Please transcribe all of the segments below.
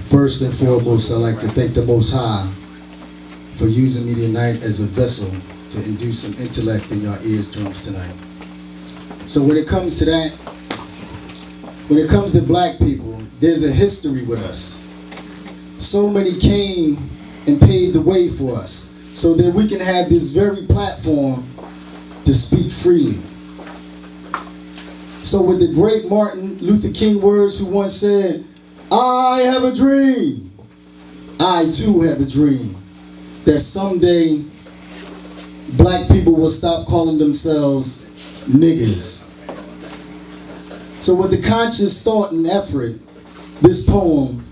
First and foremost, I'd like to thank the Most High for using me tonight as a vessel to induce some intellect in your eardrums tonight. So when it comes to that, when it comes to black people, there's a history with us. So many came and paved the way for us so that we can have this very platform to speak freely. So with the great Martin Luther King words, who once said, "I have a dream," I too have a dream that someday black people will stop calling themselves niggas. So with the conscious thought and effort, this poem,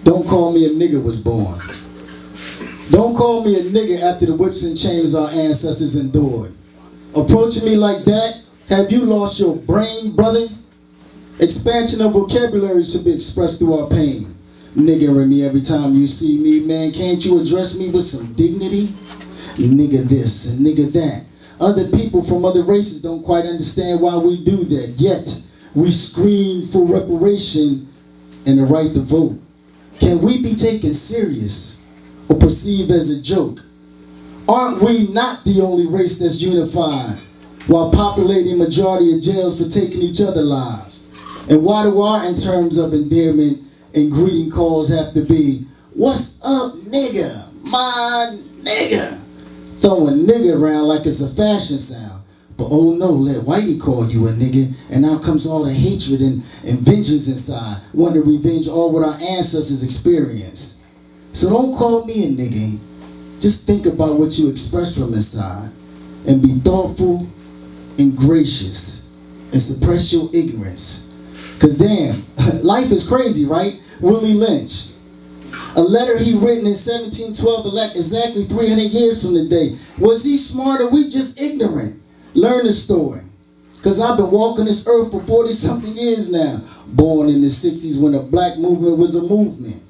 "Don't Call Me a Nigga," was born. Don't call me a nigga after the whips and chains our ancestors endured. Approaching me like that, have you lost your brain, brother? Expansion of vocabulary should be expressed through our pain. Niggering me every time you see me, man, can't you address me with some dignity? Nigga this and nigga that. Other people from other races don't quite understand why we do that, yet we scream for reparation and the right to vote. Can we be taken serious or perceived as a joke? Aren't we not the only race that's unified while populating majority of jails for taking each other's lives? And why do our in terms of endearment and greeting calls have to be, "What's up, nigga? My nigga." Throwing nigga around like it's a fashion sound. But oh no, let Whitey call you a nigga, and now comes all the hatred and vengeance inside, wanting to revenge all what our ancestors experienced. So don't call me a nigga. Just think about what you express from inside, and be thoughtful and gracious, and suppress your ignorance. Cause damn, life is crazy, right? Willie Lynch. A letter he written in 1712, exactly 300 years from today. Was he smart or we just ignorant? Learn the story. Cause I've been walking this earth for 40-something years now. Born in the 60s when the black movement was a movement.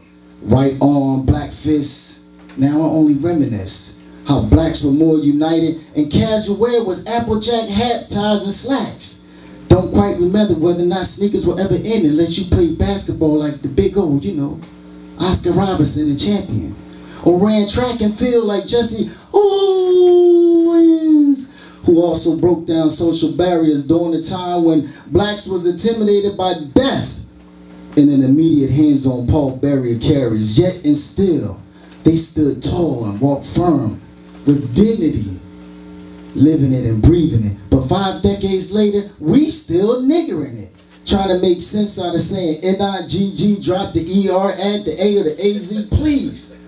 Right arm, black fist. Now I only reminisce how blacks were more united and casual wear was Applejack hats, ties, and slacks. Don't quite remember whether or not sneakers were ever in unless you played basketball like the big old, you know, Oscar Robertson, the champion. Or ran track and field like Jesse Owens, who also broke down social barriers during the time when blacks was intimidated by death in an immediate hands-on Paul barrier carriers. Yet and still, they stood tall and walked firm with dignity, living it and breathing it. But 5 decades later, we still niggering it. Trying to make sense out of saying N-I-G-G, drop the E-R, add the A or the A-Z, please.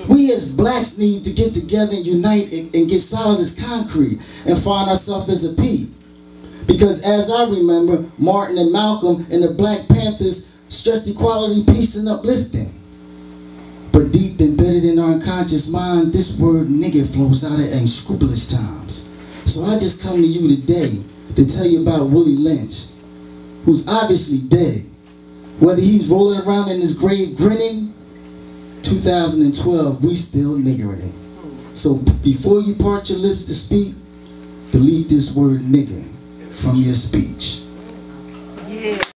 We as blacks need to get together and unite and get solid as concrete and find ourselves as a P. Because as I remember, Martin and Malcolm and the Black Panthers stressed equality, peace, and uplifting. But deep embedded in our unconscious mind, this word nigger flows out at unscrupulous times. So I just come to you today to tell you about Willie Lynch, who's obviously dead. Whether he's rolling around in his grave grinning, 2012, we still niggering it. So before you part your lips to speak, delete this word nigger from your speech.